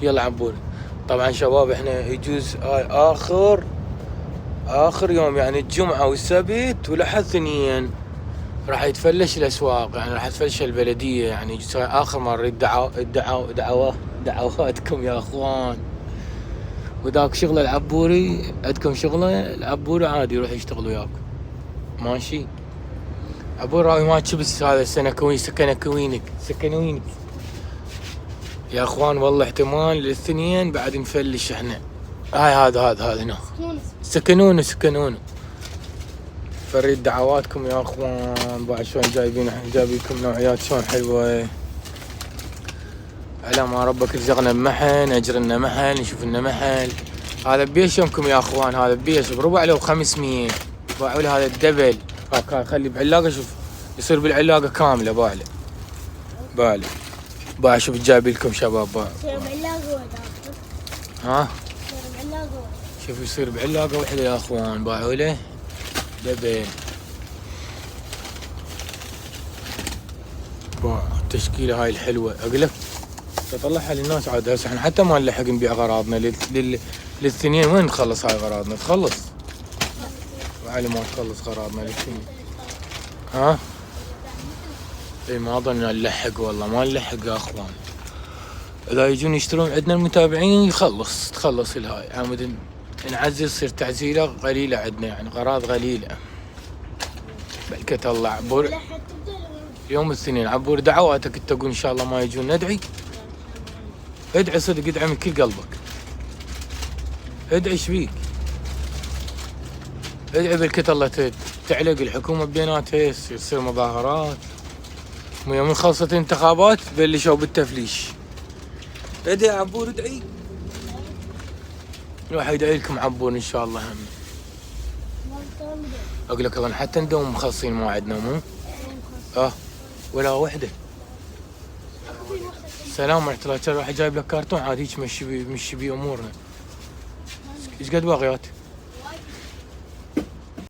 يلا عبور. طبعا شباب احنا يجوز اخر يوم، يعني الجمعة والسبت والاحد اثنين راح يتفلش الاسواق، يعني راح تفلش البلدية، يعني يجوز اخر مرة دعواتكم يا اخوان. وذاك شغله العبوري، عندكم شغله العبوري عادي يروح يشتغل وياكم ماشي. عبور راوي ما تشبس هذا السنة كوين سكن وينك يا اخوان. والله احتمال الاثنين بعد نفلش احنا. هاي هذا هنا سكنونه. فريد دعواتكم يا اخوان. بعد شلون جايبينكم نوعيات شلون حلوه. على ما ربك رزقنا بمحل، اجرنا محل، نشوف لنا محل. هذا بيش يومكم يا اخوان، هذا بيش بربع له 500. باعوا له هذا الدبل. خلي بعلاقه، شوف يصير بالعلاقه كامله. باع شوف جايب لكم شباب. ها شوف يصير بعلاقه واحده يا اخوان. باعوا له دبل. التشكيله هاي الحلوه اقلك تطلعها للناس عاد. هسه احنا حتى ما نلحق نبيع اغراضنا للثنين. وين نخلص هاي اغراضنا؟ تخلص وعلى ما تخلص اغراضنا للثنين. ها اي ما اظن نلحق، والله ما نلحق يا اخوان. اذا يجون يشترون عندنا المتابعين تخلص الهاي عمود. نعزل تصير تعزيله قليله عندنا، يعني اغراض قليله. بلكة الله عبور يوم الاثنين. عبور دعواتك تقول ان شاء الله ما يجون ندعي. ادعي صدق، ادعي من كل قلبك. ادعي ايش بيك؟ ادعي بلكة الله تعلق الحكومة بيناتها، يصير مظاهرات. يوم خلصت الانتخابات بلشوا بالتفليش. ادعي يا عبور ادعي. راح يدعي لكم عبور ان شاء الله. هم اقول لك اظن حتى ندوم مخلصين موعدنا مو؟ ولا وحده. سلام ورحمة الله. راح جايب لك كرتون عادي مشي بيه امورنا. ايش قد باقيات؟